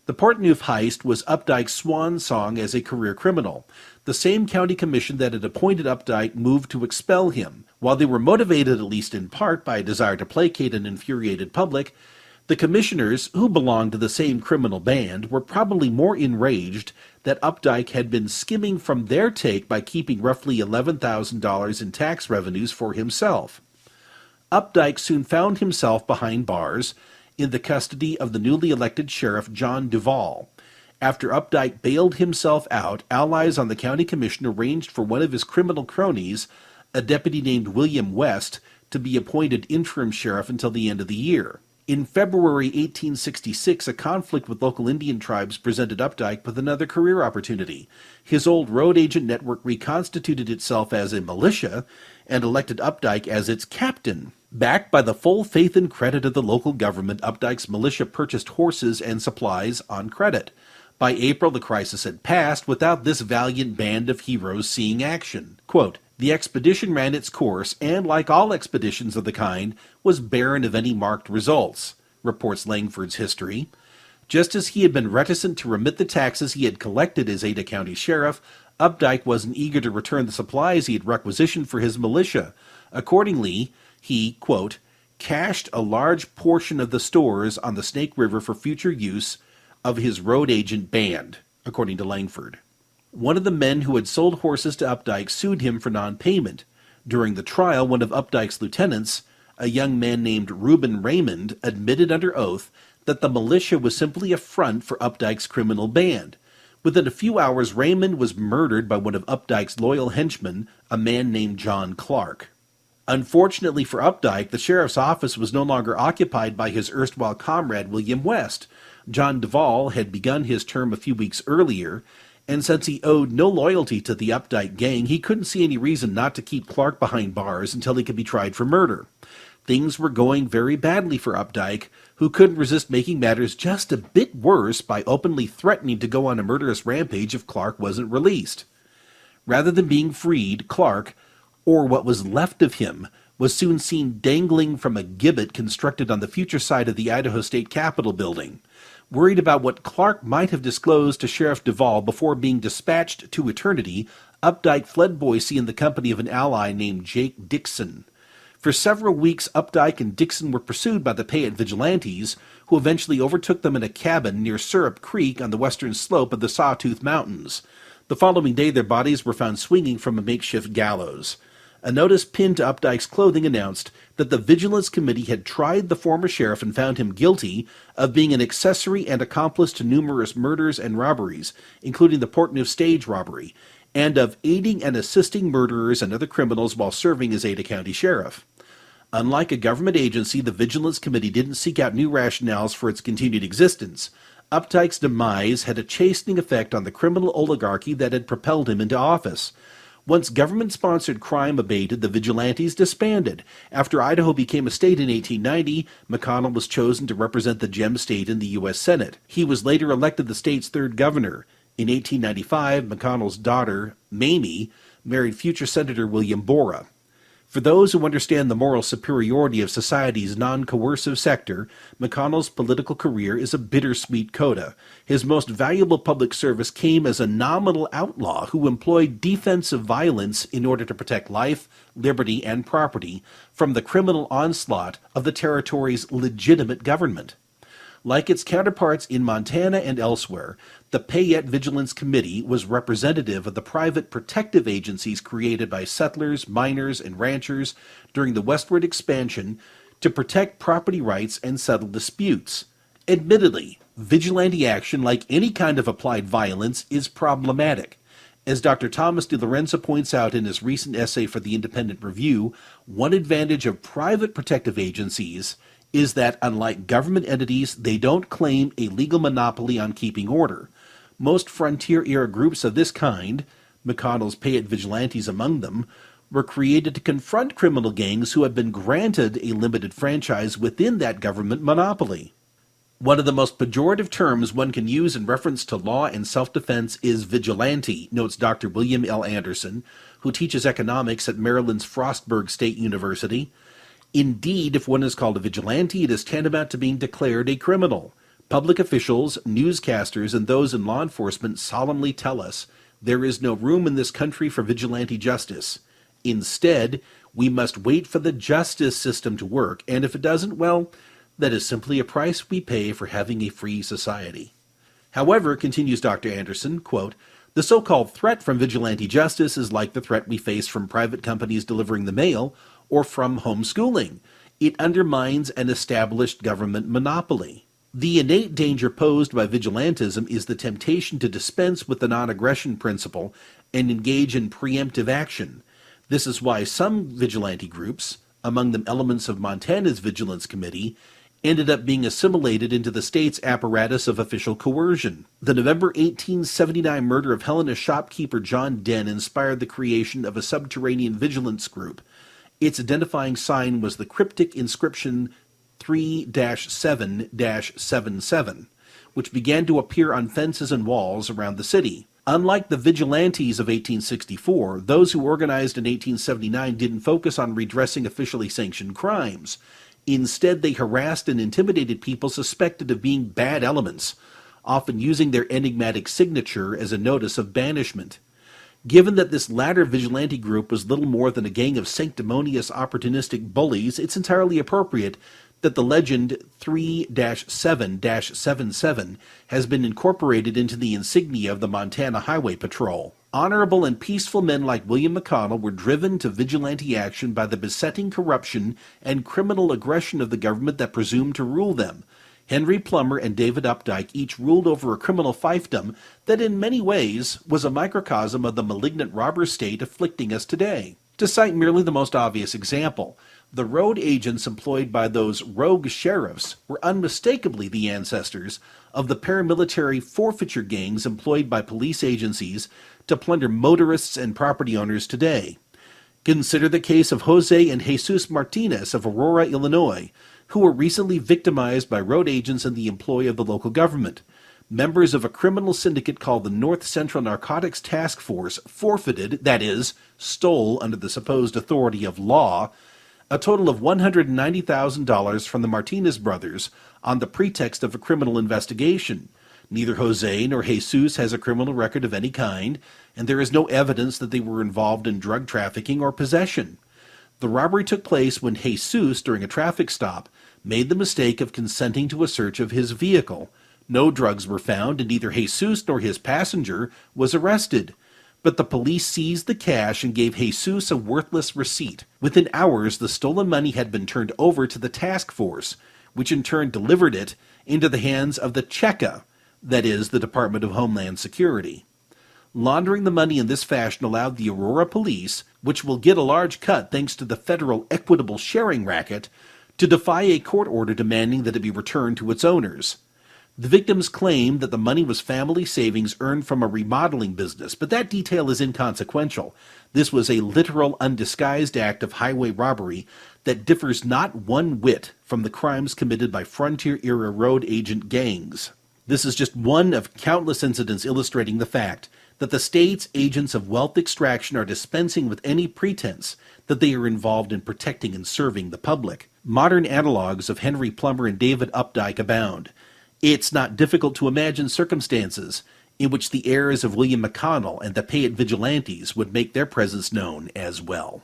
The Portneuf heist was Updike's swan song as a career criminal. The same county commission that had appointed Updike moved to expel him. While they were motivated, at least in part, by a desire to placate an infuriated public, the commissioners, who belonged to the same criminal band, were probably more enraged that Updike had been skimming from their take by keeping roughly $11,000 in tax revenues for himself. Updike soon found himself behind bars in the custody of the newly elected sheriff John Duvall. After Updike bailed himself out, allies on the county commission arranged for one of his criminal cronies, a deputy named William West, to be appointed interim sheriff until the end of the year. In February 1866, a conflict with local Indian tribes presented Updike with another career opportunity. His old road agent network reconstituted itself as a militia and elected Updike as its captain. Backed by the full faith and credit of the local government, Updike's militia purchased horses and supplies on credit. By April, the crisis had passed without this valiant band of heroes seeing action. Quote, "The expedition ran its course, and like all expeditions of the kind, was barren of any marked results," reports Langford's history. Just as he had been reticent to remit the taxes he had collected as Ada County Sheriff, Updike wasn't eager to return the supplies he had requisitioned for his militia. Accordingly, he, quote, "cached a large portion of the stores on the Snake River for future use of his road agent band," according to Langford. One of the men who had sold horses to Updike sued him for non-payment. During the trial, one of Updike's lieutenants, a young man named Reuben Raymond, admitted under oath that the militia was simply a front for Updike's criminal band. Within a few hours, Raymond was murdered by one of Updike's loyal henchmen, a man named John Clark. Unfortunately for Updike, the sheriff's office was no longer occupied by his erstwhile comrade William West. John Duvall had begun his term a few weeks earlier, and since he owed no loyalty to the Updike gang, he couldn't see any reason not to keep Clark behind bars until he could be tried for murder. Things were going very badly for Updike, who couldn't resist making matters just a bit worse by openly threatening to go on a murderous rampage if Clark wasn't released. Rather than being freed, Clark, or what was left of him, was soon seen dangling from a gibbet constructed on the future site of the Idaho State Capitol building. Worried about what Clark might have disclosed to Sheriff Duvall before being dispatched to eternity, Updike fled Boise in the company of an ally named Jake Dixon. For several weeks, Updike and Dixon were pursued by the Payette vigilantes, who eventually overtook them in a cabin near Syrup Creek on the western slope of the Sawtooth Mountains. The following day, their bodies were found swinging from a makeshift gallows. A notice pinned to Updike's clothing announced that the Vigilance Committee had tried the former sheriff and found him guilty of being an accessory and accomplice to numerous murders and robberies, including the Portneuf stage robbery, and of aiding and assisting murderers and other criminals while serving as Ada County Sheriff. Unlike a government agency, the Vigilance Committee didn't seek out new rationales for its continued existence. Updike's demise had a chastening effect on the criminal oligarchy that had propelled him into office. Once government-sponsored crime abated, the vigilantes disbanded. After Idaho became a state in 1890, McConnell was chosen to represent the Gem State in the U.S. Senate. He was later elected the state's third governor. In 1895, McConnell's daughter, Mamie, married future Senator William Borah. For those who understand the moral superiority of society's non-coercive sector, McConnell's political career is a bittersweet coda. His most valuable public service came as a nominal outlaw who employed defensive violence in order to protect life, liberty, and property from the criminal onslaught of the territory's legitimate government. Like its counterparts in Montana and elsewhere, the Payette Vigilance Committee was representative of the private protective agencies created by settlers, miners, and ranchers during the westward expansion to protect property rights and settle disputes. Admittedly, vigilante action, like any kind of applied violence, is problematic. As Dr. Thomas DiLorenzo points out in his recent essay for the Independent Review, one advantage of private protective agencies is that, unlike government entities, they don't claim a legal monopoly on keeping order. Most frontier-era groups of this kind, McConnell's Payette vigilantes among them, were created to confront criminal gangs who had been granted a limited franchise within that government monopoly. One of the most pejorative terms one can use in reference to law and self-defense is vigilante, notes Dr. William L. Anderson, who teaches economics at Maryland's Frostburg State University. Indeed, if one is called a vigilante, it is tantamount to being declared a criminal. Public officials, newscasters, and those in law enforcement solemnly tell us there is no room in this country for vigilante justice. Instead, we must wait for the justice system to work, and if it doesn't, well, that is simply a price we pay for having a free society. However, continues Dr. Anderson, quote, the so-called threat from vigilante justice is like the threat we face from private companies delivering the mail or from homeschooling. It undermines an established government monopoly. The innate danger posed by vigilantism is the temptation to dispense with the non-aggression principle and engage in preemptive action. This is why some vigilante groups, among them elements of Montana's Vigilance Committee, ended up being assimilated into the state's apparatus of official coercion. The November 1879 murder of Helena shopkeeper John Dehn inspired the creation of a subterranean vigilance group. Its identifying sign was the cryptic inscription 3-7-77, which began to appear on fences and walls around the city. Unlike the vigilantes of 1864, those who organized in 1879 didn't focus on redressing officially sanctioned crimes. Instead, they harassed and intimidated people suspected of being bad elements, often using their enigmatic signature as a notice of banishment. Given that this latter vigilante group was little more than a gang of sanctimonious opportunistic bullies, it's entirely appropriate that the legend 3-7-77 has been incorporated into the insignia of the Montana Highway Patrol. Honorable and peaceful men like William McConnell were driven to vigilante action by the besetting corruption and criminal aggression of the government that presumed to rule them. Henry Plummer and David Updike each ruled over a criminal fiefdom that in many ways was a microcosm of the malignant robber state afflicting us today. To cite merely the most obvious example, the road agents employed by those rogue sheriffs were unmistakably the ancestors of the paramilitary forfeiture gangs employed by police agencies to plunder motorists and property owners today. Consider the case of Jose and Jesus Martinez of Aurora, Illinois, who were recently victimized by road agents in the employ of the local government. Members of a criminal syndicate called the North Central Narcotics Task Force forfeited, that is, stole under the supposed authority of law, a total of $190,000 from the Martinez brothers on the pretext of a criminal investigation. Neither Jose nor Jesus has a criminal record of any kind, and there is no evidence that they were involved in drug trafficking or possession. The robbery took place when Jesus, during a traffic stop, made the mistake of consenting to a search of his vehicle. No drugs were found, and neither Jesus nor his passenger was arrested. But the police seized the cash and gave Jesus a worthless receipt. Within hours, the stolen money had been turned over to the task force, which in turn delivered it into the hands of the Cheka, that is, the Department of Homeland Security. Laundering the money in this fashion allowed the Aurora police, which will get a large cut thanks to the federal equitable sharing racket, to defy a court order demanding that it be returned to its owners. The victims claimed that the money was family savings earned from a remodeling business, but that detail is inconsequential. This was a literal, undisguised act of highway robbery that differs not one whit from the crimes committed by frontier-era road agent gangs. This is just one of countless incidents illustrating the fact that the state's agents of wealth extraction are dispensing with any pretense that they are involved in protecting and serving the public. Modern analogs of Henry Plummer and David Updike abound. It's not difficult to imagine circumstances in which the heirs of William McConnell and the Payette vigilantes would make their presence known as well.